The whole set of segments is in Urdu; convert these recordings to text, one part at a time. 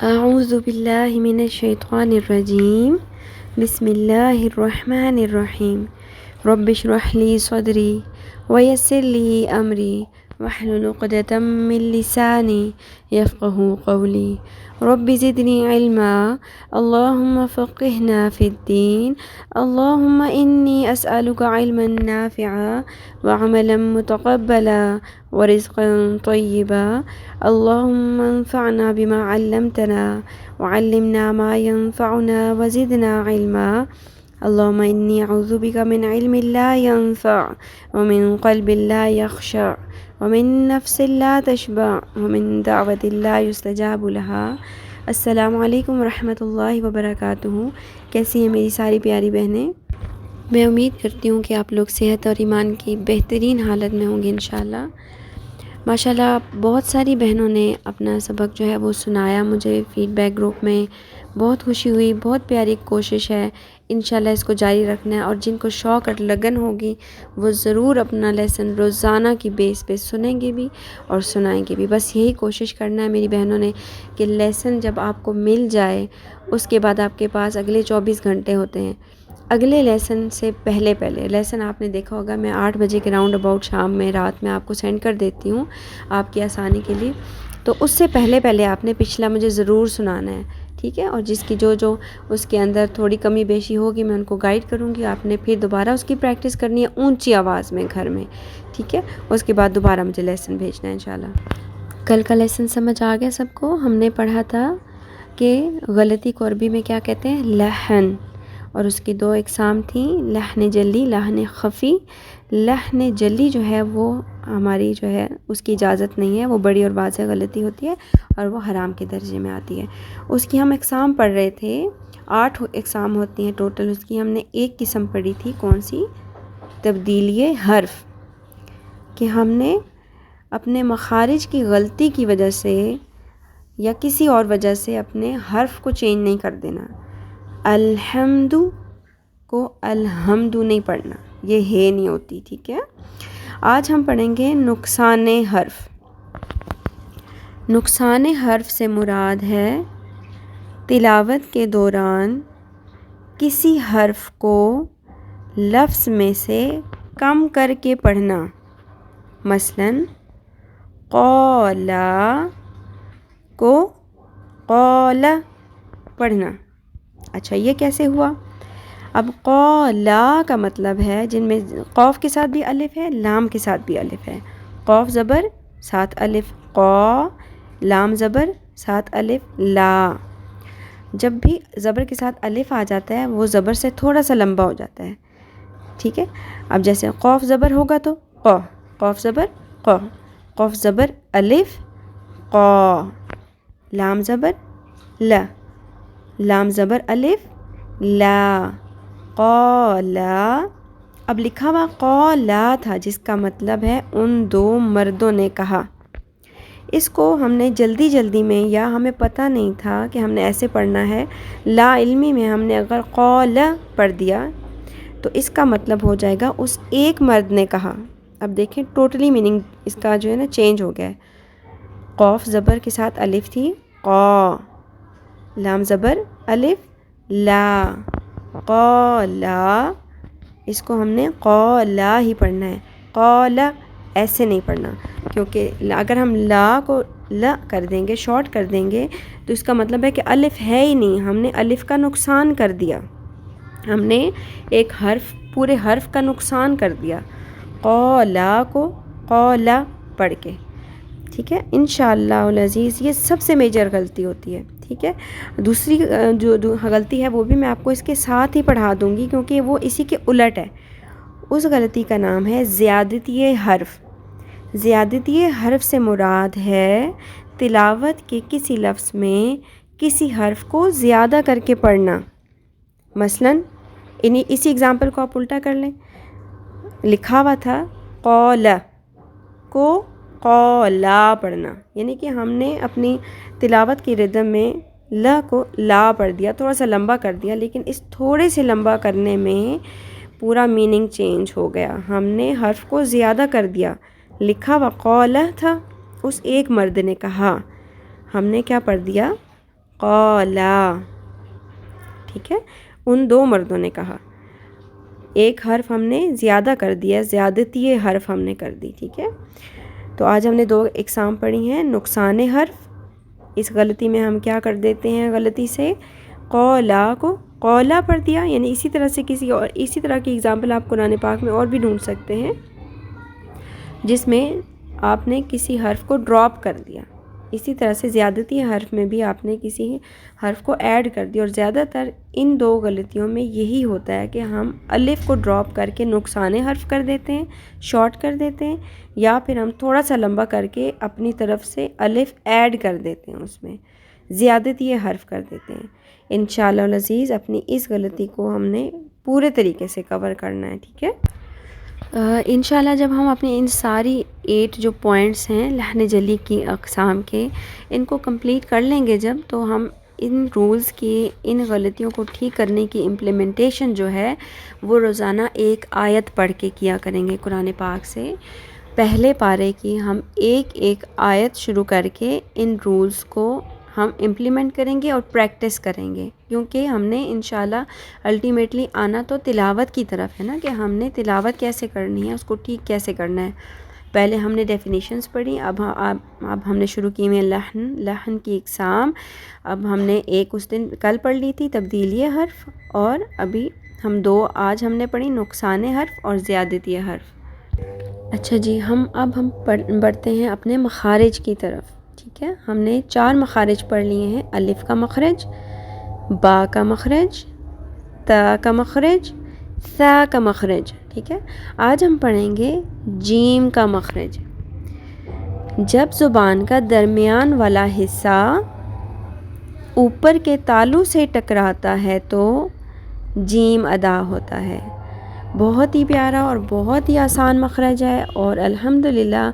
اعوذ باللہ من الشیطان الرجیم بسم اللہ الرحمن الرحیم رب اشرح لی صدری ویسر لی امری واحلل عقدۃ من لسانی یفقہوا قولی رب زدنی علما اللہم فقہنا فی الدین اللہم انی اسألک علما نافعا وعملا متقبلا ورزقا طیبا اللہم انفعنا بما علمتنا وعلمنا ما ينفعنا وزدنا علما اللہم انی اعوذ بک من علم لا ينفع ومن قلب لا يخشع ومن نفس لا تشبع ومن دعوت لا يستجاب لها۔ السلام علیکم ورحمۃ اللہ وبرکاتہ۔ کیسی ہیں میری ساری پیاری بہنیں؟ میں امید کرتی ہوں کہ آپ لوگ صحت اور ایمان کی بہترین حالت میں ہوں گے انشاءاللہ۔ ماشاءاللہ بہت ساری بہنوں نے اپنا سبق جو ہے وہ سنایا مجھے فیڈ بیک گروپ میں، بہت خوشی ہوئی، بہت پیاری کوشش ہے، انشاءاللہ اس کو جاری رکھنا ہے، اور جن کو شوق اور لگن ہوگی وہ ضرور اپنا لیسن روزانہ کی بیس پہ سنیں گے بھی اور سنائیں گے بھی۔ بس یہی کوشش کرنا ہے میری بہنوں نے کہ لیسن جب آپ کو مل جائے اس کے بعد آپ کے پاس اگلے 24 گھنٹے ہوتے ہیں۔ اگلے لیسن سے پہلے لیسن آپ نے دیکھا ہوگا میں 8 بجے کے راؤنڈ اباؤٹ شام میں رات میں آپ کو سینڈ کر دیتی ہوں آپ کی آسانی کے لیے، تو اس سے پہلے آپ نے پچھلا مجھے ضرور سنانا ہے، ٹھیک ہے؟ اور جس کی جو اس کے اندر تھوڑی کمی بیشی ہوگی میں ان کو گائیڈ کروں گی، آپ نے پھر دوبارہ اس کی پریکٹس کرنی ہے اونچی آواز میں گھر میں، ٹھیک ہے؟ اس کے بعد دوبارہ مجھے لیسن بھیجنا ہے انشاءاللہ۔ کل کا لیسن سمجھ آ گیا سب کو؟ ہم نے پڑھا تھا کہ غلطی کو عربی میں کیا کہتے ہیں؟ لحن، اور اس کی 2 اقسام تھیں، لحن جلی، لحن خفی۔ لحن جلی جو ہے وہ ہماری جو ہے اس کی اجازت نہیں ہے، وہ بڑی اور واضح غلطی ہوتی ہے اور وہ حرام کے درجے میں آتی ہے۔ اس کی ہم اقسام پڑھ رہے تھے، 8 اقسام ہوتی ہیں ٹوٹل، اس کی ہم نے ایک قسم پڑھی تھی، کون سی؟ تبدیلی حرف، کہ ہم نے اپنے مخارج کی غلطی کی وجہ سے یا کسی اور وجہ سے اپنے حرف کو چینج نہیں کر دینا۔ الحمد کو الحمد نہیں پڑھنا، یہ ہے نہیں ہوتی، ٹھیک ہے؟ آج ہم پڑھیں گے نقصان حرف۔ نقصان حرف سے مراد ہے تلاوت کے دوران کسی حرف کو لفظ میں سے کم کر کے پڑھنا، مثلاً قولا کو قولا پڑھنا۔ اچھا یہ کیسے ہوا؟ اب قولا کا مطلب ہے جن میں قوف کے ساتھ بھی الف ہے، لام کے ساتھ بھی الف ہے، قوف زبر ساتھ الف قو، لام زبر ساتھ الف لا۔ جب بھی زبر کے ساتھ الف آ جاتا ہے وہ زبر سے تھوڑا سا لمبا ہو جاتا ہے، ٹھیک ہے؟ اب جیسے قوف زبر ہوگا تو قو، قوف زبر قو، قوف زبر الف قو، لام زبر لا، لام زبر الف لا، قولا۔ اب لکھا ہوا قولا تھا جس کا مطلب ہے ان 2 مردوں نے کہا۔ اس کو ہم نے جلدی میں یا ہمیں پتہ نہیں تھا کہ ہم نے ایسے پڑھنا ہے، لا علمی میں ہم نے اگر قولا پڑھ دیا تو اس کا مطلب ہو جائے گا اس ایک مرد نے کہا۔ اب دیکھیں ٹوٹلی میننگ اس کا جو ہے نا چینج ہو گیا ہے۔ قوف زبر کے ساتھ الف تھی قو، لام زبر الف لا، قولا، اس کو ہم نے قولا ہی پڑھنا ہے، قولا ایسے نہیں پڑھنا، کیونکہ اگر ہم لا کو لا کر دیں گے، شارٹ کر دیں گے تو اس کا مطلب ہے کہ الف ہے ہی نہیں، ہم نے الف کا نقصان کر دیا، ہم نے ایک حرف پورے حرف کا نقصان کر دیا قولا کو قولا پڑھ کے، ٹھیک ہے؟ انشاءاللہ العزیز یہ سب سے میجر غلطی ہوتی ہے، ٹھیک ہے؟ دوسری جو غلطی ہے وہ بھی میں آپ کو اس کے ساتھ ہی پڑھا دوں گی کیونکہ وہ اسی کے الٹ ہے۔ اس غلطی کا نام ہے زیادتی حرف۔ زیادتی حرف سے مراد ہے تلاوت کے کسی لفظ میں کسی حرف کو زیادہ کر کے پڑھنا، مثلاً اسی اگزامپل کو آپ الٹا کر لیں، لکھا ہوا تھا قولا کو قولا پڑھنا، یعنی کہ ہم نے اپنی تلاوت کی ردم میں لا کو لا پڑھ دیا، تھوڑا سا لمبا کر دیا، لیکن اس تھوڑے سے لمبا کرنے میں پورا میننگ چینج ہو گیا، ہم نے حرف کو زیادہ کر دیا۔ لکھا ہوا قولا تھا، اس ایک مرد نے کہا، ہم نے کیا پڑھ دیا؟ قالا، ٹھیک ہے، ان دو مردوں نے کہا. ایک حرف ہم نے زیادہ کر دیا، زیادتی حرف ہم نے کر دی، ٹھیک ہے. تو آج ہم نے دو اقسام پڑھی ہیں. نقصان حرف، اس غلطی میں ہم کیا کر دیتے ہیں غلطی سے، قولا کو قولا پڑھ دیا. یعنی اسی طرح سے کسی اور اسی طرح کی اگزامپل آپ قرآن پاک میں اور بھی ڈھونڈ سکتے ہیں جس میں آپ نے کسی حرف کو ڈراپ کر دیا. اسی طرح سے زیادتی حرف میں بھی آپ نے کسی حرف کو ایڈ کر دیا. اور زیادہ تر ان دو غلطیوں میں یہی ہوتا ہے کہ ہم الف کو ڈراپ کر کے نقصان حرف کر دیتے ہیں، شارٹ کر دیتے ہیں، یا پھر ہم تھوڑا سا لمبا کر کے اپنی طرف سے الف ایڈ کر دیتے ہیں، اس میں زیادتی حرف کر دیتے ہیں. انشاءاللہ العزیز اپنی اس غلطی کو ہم نے پورے طریقے سے کور کرنا ہے، ٹھیک ہے. انشاءاللہ جب ہم اپنی ان ساری 8 جو پوائنٹس ہیں لحن جلی کی اقسام کے، ان کو کمپلیٹ کر لیں گے جب، تو ہم ان رولز کی، ان غلطیوں کو ٹھیک کرنے کی امپلیمنٹیشن جو ہے وہ روزانہ ایک آیت پڑھ کے کیا کریں گے قرآن پاک سے. پہلے پارے کی ہم ایک آیت شروع کر کے ان رولز کو ہم امپلیمنٹ کریں گے اور پریکٹس کریں گے، کیونکہ ہم نے انشاءاللہ الٹیمیٹلی آنا تو تلاوت کی طرف ہے نا، کہ ہم نے تلاوت کیسے کرنی ہے، اس کو ٹھیک کیسے کرنا ہے. پہلے ہم نے ڈیفینیشنز پڑھی، اب ہم نے شروع کی میں لحن کی اقسام. اب ہم نے ایک اس دن کل پڑھ لی تھی تبدیلی حرف، اور ابھی ہم دو آج ہم نے پڑھی نقصان حرف اور زیادتی حرف. اچھا جی، ہم بڑھتے ہیں اپنے مخارج کی طرف، ٹھیک ہے. ہم نے 4 مخارج پڑھ لیے ہیں: الف کا مخرج، با کا مخرج، تا کا مخرج، ثا کا مخرج، ٹھیک ہے. آج ہم پڑھیں گے جیم کا مخرج. جب زبان کا درمیان والا حصہ اوپر کے تالو سے ٹکراتا ہے تو جیم ادا ہوتا ہے. بہت ہی پیارا اور بہت ہی آسان مخرج ہے، اور الحمدللہ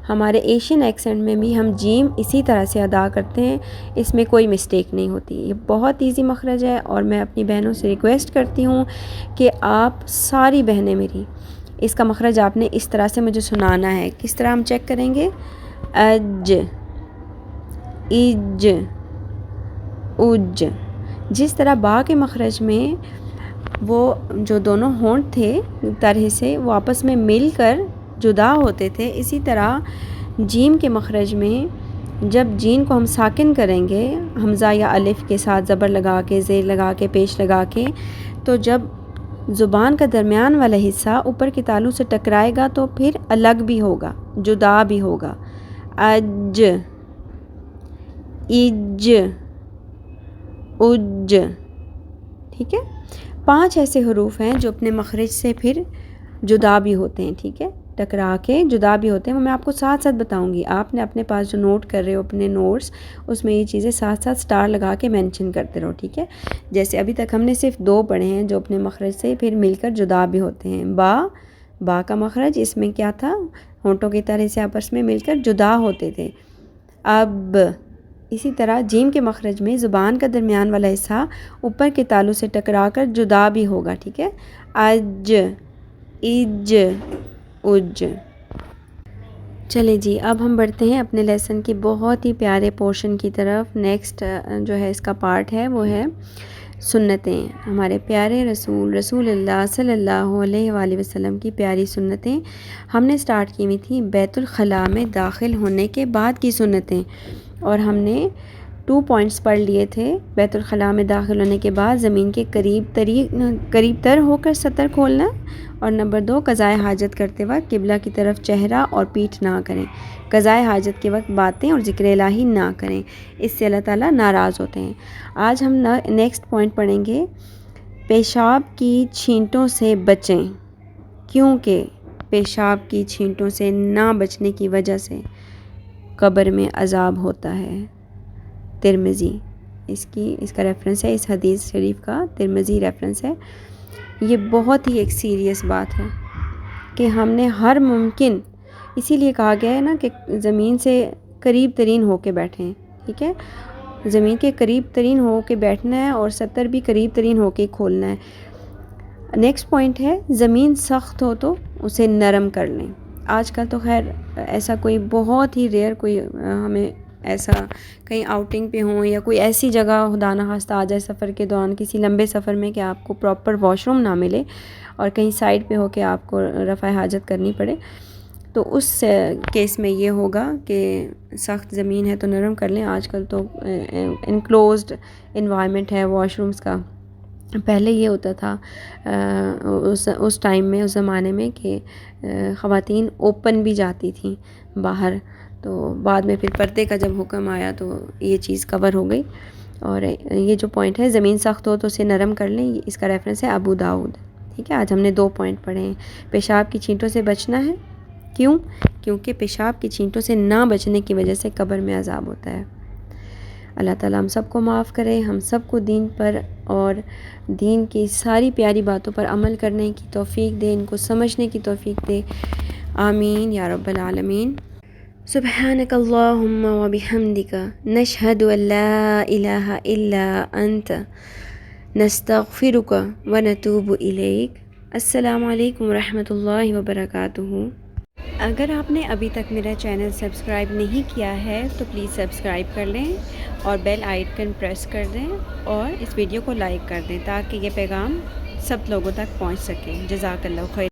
ہمارے ایشین ایکسنٹ میں بھی ہم جیم اسی طرح سے ادا کرتے ہیں، اس میں کوئی مسٹیک نہیں ہوتی. یہ بہت ایزی مخرج ہے، اور میں اپنی بہنوں سے ریکویسٹ کرتی ہوں کہ آپ ساری بہنیں میری اس کا مخرج آپ نے اس طرح سے مجھے سنانا ہے. کس طرح ہم چیک کریں گے؟ اج، اج، اج. جس طرح با کے مخرج میں وہ جو دونوں ہونٹ تھے طرح سے وہ آپس میں مل کر جدا ہوتے تھے، اسی طرح جیم کے مخرج میں جب جین کو ہم ساکن کریں گے حمزہ یا الف کے ساتھ زبر لگا کے، زیر لگا کے، پیش لگا کے، تو جب زبان کا درمیان والا حصہ اوپر کے تالو سے ٹکرائے گا تو پھر الگ بھی ہوگا، جدا بھی ہوگا. اج، اج، اج، ٹھیک ہے. 5 ایسے حروف ہیں جو اپنے مخرج سے پھر جدا بھی ہوتے ہیں، ٹھیک ہے، ٹکرا کے جدا بھی ہوتے ہیں. وہ میں آپ کو ساتھ ساتھ بتاؤں گی. آپ نے اپنے پاس جو نوٹ کر رہے ہو اپنے نوٹس، اس میں یہ چیزیں ساتھ ساتھ سٹار لگا کے مینشن کرتے رہو، ٹھیک ہے. جیسے ابھی تک ہم نے صرف 2 پڑھے ہیں جو اپنے مخرج سے پھر مل کر جدا بھی ہوتے ہیں. با کا مخرج اس میں کیا تھا؟ ہونٹوں کی طرح سے آپس میں مل کر جدا ہوتے تھے. اب اسی طرح جیم کے مخرج میں زبان کا درمیان والا حصہ اوپر کے تالو سے ٹکرا کر جدا بھی ہوگا، ٹھیک ہے. اج، اج، اج. چلے جی، اب ہم بڑھتے ہیں اپنے لیسن کی بہت ہی پیارے پورشن کی طرف. نیکسٹ جو ہے اس کا پارٹ ہے وہ ہے سنتیں. ہمارے پیارے رسول اللہ صلی اللہ علیہ وآلہ وسلم کی پیاری سنتیں ہم نے سٹارٹ کی ہوئی تھی بیت الخلاء میں داخل ہونے کے بعد کی سنتیں، اور ہم نے 2 پوائنٹس پڑھ لیے تھے. بیت الخلاء میں داخل ہونے کے بعد زمین کے قریب تر ہو کر سطر کھولنا، اور نمبر 2 قضائے حاجت کرتے وقت قبلہ کی طرف چہرہ اور پیٹھ نہ کریں. قضائے حاجت کے وقت باتیں اور ذکر الہی نہ کریں، اس سے اللہ تعالیٰ ناراض ہوتے ہیں. آج ہم نیکسٹ پوائنٹ پڑھیں گے پیشاب کی چھینٹوں سے بچیں، کیونکہ پیشاب کی چھینٹوں سے نہ بچنے کی وجہ سے قبر میں عذاب ہوتا ہے. ترمذی اس کا ریفرنس ہے، اس حدیث شریف کا ترمذی ریفرنس ہے. یہ بہت ہی ایک سیریس بات ہے کہ ہم نے ہر ممکن، اسی لیے کہا گیا ہے نا کہ زمین سے قریب ترین ہو کے بیٹھیں، ٹھیک ہے. زمین کے قریب ترین ہو کے بیٹھنا ہے اور سطر بھی قریب ترین ہو کے کھولنا ہے. نیکسٹ پوائنٹ ہے زمین سخت ہو تو اسے نرم کر لیں. آج کل تو خیر ایسا کوئی بہت ہی ریئر کوئی ہمیں ایسا کہیں آؤٹنگ پہ ہوں یا کوئی ایسی جگہ خدا نخواستہ آ جائے سفر کے دوران کسی لمبے سفر میں کہ آپ کو پراپر واش روم نہ ملے اور کہیں سائڈ پہ ہو کے آپ کو رفع حاجت کرنی پڑے، تو اس کیس میں یہ ہوگا کہ سخت زمین ہے تو نرم کر لیں. آج کل تو انکلوزڈ انوائرمنٹ ہے واش رومز کا. پہلے یہ ہوتا تھا اس ٹائم میں، اس زمانے میں، کہ خواتین اوپن بھی جاتی تھیں باہر، تو بعد میں پھر پردے کا جب حکم آیا تو یہ چیز کور ہو گئی. اور یہ جو پوائنٹ ہے زمین سخت ہو تو اسے نرم کر لیں، اس کا ریفرنس ہے ابو داؤد. ٹھیک ہے، آج ہم نے 2 پوائنٹ پڑھے ہیں. پیشاب کی چھینٹوں سے بچنا ہے. کیوں؟ کیونکہ پیشاب کی چھینٹوں سے نہ بچنے کی وجہ سے قبر میں عذاب ہوتا ہے. اللہ تعالیٰ ہم سب کو معاف کرے، ہم سب کو دین پر اور دین کی ساری پیاری باتوں پر عمل کرنے کی توفیق دے، ان کو سمجھنے کی توفیق دے. آمین یا رب العالمین. سبحانک اللہم و بحمدک نشہد ان لا الہ الا انت نستغفرک و نتوب الیک. السلام علیکم ورحمۃ اللہ وبرکاتہ. اگر آپ نے ابھی تک میرا چینل سبسکرائب نہیں کیا ہے تو پلیز سبسکرائب کر لیں اور بیل آئیکن پریس کر دیں اور اس ویڈیو کو لائک کر دیں تاکہ یہ پیغام سب لوگوں تک پہنچ سکے. جزاک اللہ خیر.